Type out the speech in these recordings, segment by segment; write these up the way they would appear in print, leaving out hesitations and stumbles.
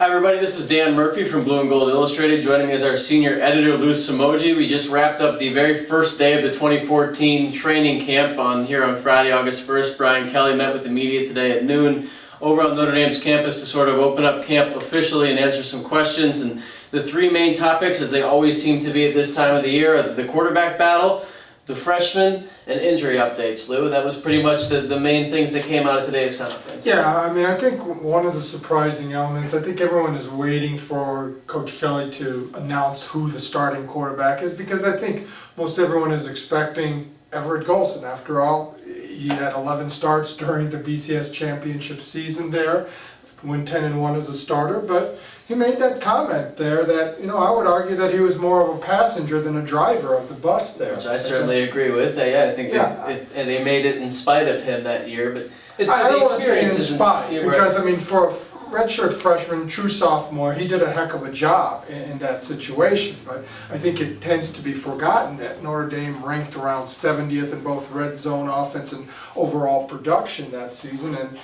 Hi everybody, this is Dan Murphy from Blue and Gold Illustrated. Joining me is our senior editor, Somogyi. We just wrapped up the very first day of the 2014 training camp here on Friday, August 1st. Brian Kelly met with the media today at noon over on Notre Dame's campus to sort of open up camp officially and answer some questions. And the three main topics, as they always seem to be at this time of the year, are the quarterback battle, the freshmen, and injury updates, Lou. That was pretty much the main things that came out of today's conference. Yeah, I mean, I think one of the surprising elements, I think everyone is waiting for Coach Kelly to announce who the starting quarterback is, because I think most everyone is expecting Everett Golson. After all, he had 11 starts during the BCS championship season there, went 10-1 as a starter, but he made that comment there that, I would argue that he was more of a passenger than a driver of the bus there. Which I certainly agree with. I think and they made it in spite of him that year. But I don't want to say in spite, because, right. For a redshirt freshman, true sophomore, he did a heck of a job in that situation. But I think it tends to be forgotten that Notre Dame ranked around 70th in both red zone offense and overall production that season. And,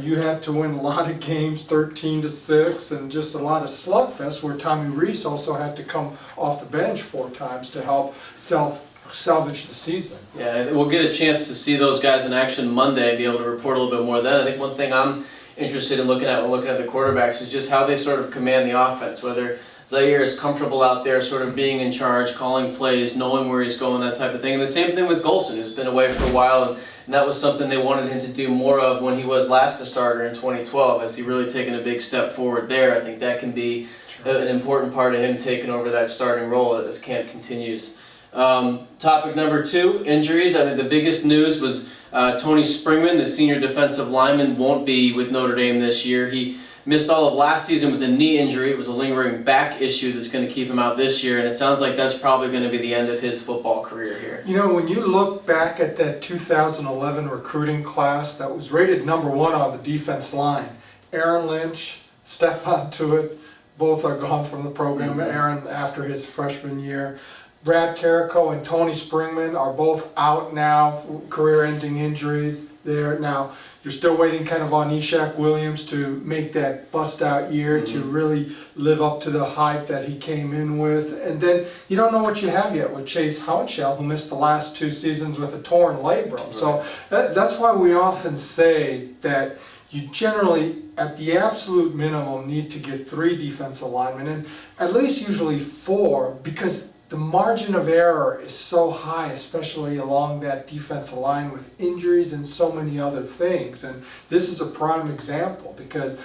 you had to win a lot of games, 13-6, and just a lot of slugfest, where Tommy Rees also had to come off the bench 4 times to help salvage the season. Yeah, we'll get a chance to see those guys in action Monday and be able to report a little bit more then. I think one thing I'm interested in looking at when looking at the quarterbacks is just how they sort of command the offense, whether Zaire is comfortable out there sort of being in charge, calling plays, knowing where he's going, that type of thing. And the same thing with Golson, who's been away for a while, and that was something they wanted him to do more of when he was last a starter in 2012, as he really taken a big step forward there. I think that can be an important part of him taking over that starting role as camp continues. Topic number 2, injuries. I mean, the biggest news was Tony Springman, the senior defensive lineman, won't be with Notre Dame this year. He missed all of last season with a knee injury. It was a lingering back issue that's going to keep him out this year, and it sounds like that's probably going to be the end of his football career here. When you look back at that 2011 recruiting class that was rated number 1 on the defense line, Aaron Lynch, Stephon Tuitt, both are gone from the program. Aaron after his freshman year. Brad Carrico and Tony Springman are both out now, career-ending injuries there. Now, you're still waiting kind of on Ishaq Williams to make that bust-out year to really live up to the hype that he came in with. And then you don't know what you have yet with Chase Hounshell, who missed the last 2 seasons with a torn labrum. Right. So that's why we often say that you generally, at the absolute minimum, need to get 3 defensive linemen, and at least usually 4, because the margin of error is so high, especially along that defensive line with injuries and so many other things. And this is a prime example, because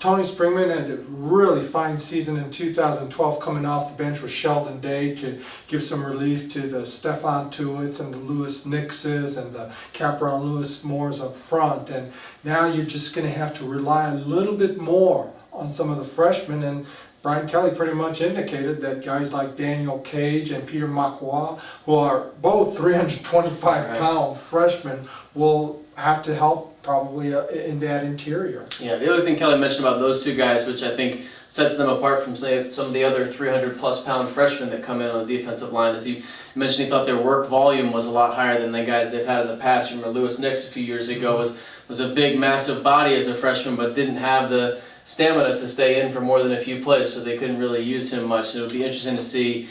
Tony Springman had a really fine season in 2012, coming off the bench with Sheldon Day to give some relief to the Stephon Tuitts and the Lewis Nixes and the Cameron Lewis Moores up front. And now you're just going to have to rely a little bit more on some of the freshmen. And Brian Kelly pretty much indicated that guys like Daniel Cage and Peter Makwa, who are both 325-pound freshmen, will have to help probably in that interior. Yeah, the other thing Kelly mentioned about those 2 guys, which I think sets them apart from, say, some of the other 300-plus pound freshmen that come in on the defensive line, is he mentioned he thought their work volume was a lot higher than the guys they've had in the past. You remember Lewis Nix a few years ago was a big, massive body as a freshman, but didn't have the stamina to stay in for more than a few plays, so they couldn't really use him much. It would be interesting to see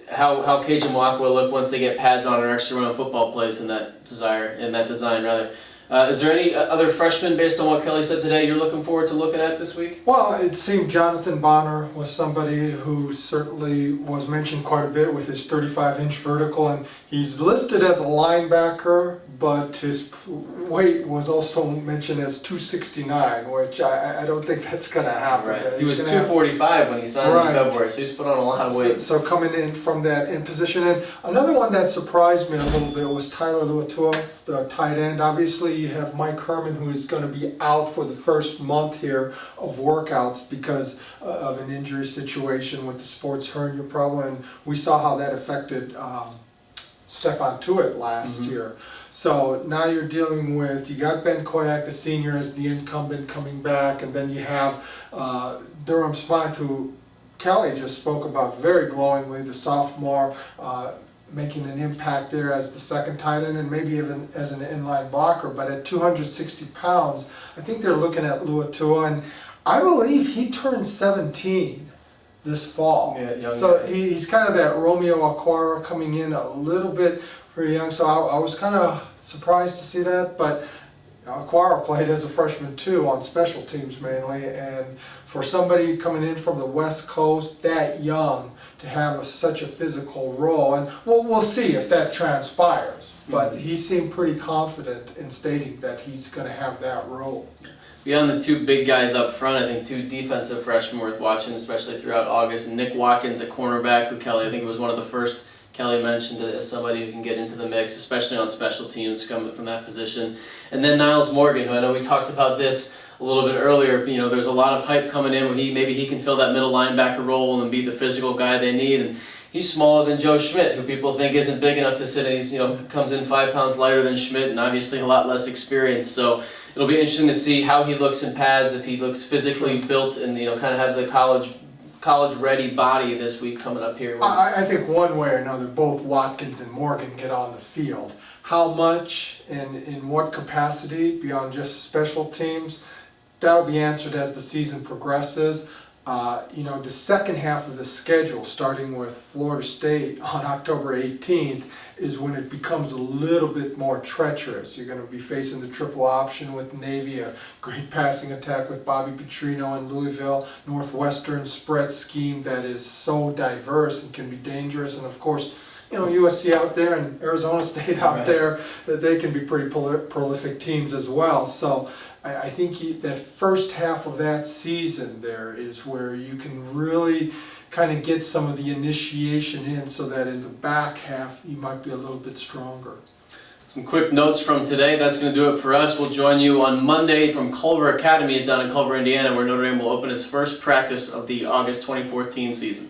how Cage and Mwakwa will look once they get pads on or actually run football plays in that design. Is there any other freshmen, based on what Kelly said today, you're looking forward to looking at this week? Well, it seemed Jonathan Bonner was somebody who certainly was mentioned quite a bit with his 35-inch vertical, and he's listed as a linebacker, but his weight was also mentioned as 269, which I don't think that's going to happen. Right. He was 245 when he signed in February, so he's put on a lot of weight. So coming in from that in position. And another one that surprised me a little bit was Tyler Luatua, the tight end. Obviously, you have Mike Herman, who is going to be out for the first month here of workouts because of an injury situation with the sports hernia problem. And we saw how that affected Stephon Tuitt last year. So now you're dealing with, you got Ben Koyak, the senior, as the incumbent coming back, and then you have Durham Smythe, who Kelly just spoke about very glowingly, the sophomore, making an impact there as the second tight end and maybe even as an inline blocker. But at 260 pounds, I think they're looking at Luatua, and I believe he turned 17 this fall. Yeah, young So guy. he's kind of that Romeo Aquara coming in a little bit pretty young. So I was kind of surprised to see that, but Aquara played as a freshman too on special teams mainly, and for somebody coming in from the West Coast that young to have such a physical role, and we'll see if that transpires, but he seemed pretty confident in stating that he's going to have that role. Beyond the two big guys up front, I think two defensive freshmen worth watching, especially throughout August. Nick Watkins at cornerback, who Kelly, I think was one of the first Kelly mentioned as somebody who can get into the mix, especially on special teams coming from that position. And then Niles Morgan, who I know we talked about this a little bit earlier. You know, there's a lot of hype coming in where maybe he can fill that middle linebacker role and be the physical guy they need. And he's smaller than Joe Schmidt, who people think isn't big enough to sit. He's, comes in 5 pounds lighter than Schmidt, and obviously a lot less experience. So it'll be interesting to see how he looks in pads, if he looks physically built and kind of have the college-ready body this week coming up here. I think one way or another, both Watkins and Morgan get on the field. How much and in what capacity beyond just special teams, that'll be answered as the season progresses. The second half of the schedule, starting with Florida State on October 18th, is when it becomes a little bit more treacherous. You're going to be facing the triple option with Navy, a great passing attack with Bobby Petrino in Louisville, Northwestern spread scheme that is so diverse and can be dangerous, and of course, USC out there and Arizona State out there, that they can be pretty prolific teams as well. So I think that first half of that season there is where you can really kind of get some of the initiation in, so that in the back half you might be a little bit stronger. Some quick notes from today. That's going to do it for us. We'll join you on Monday from Culver Academies down in Culver, Indiana, where Notre Dame will open its first practice of the August 2014 season.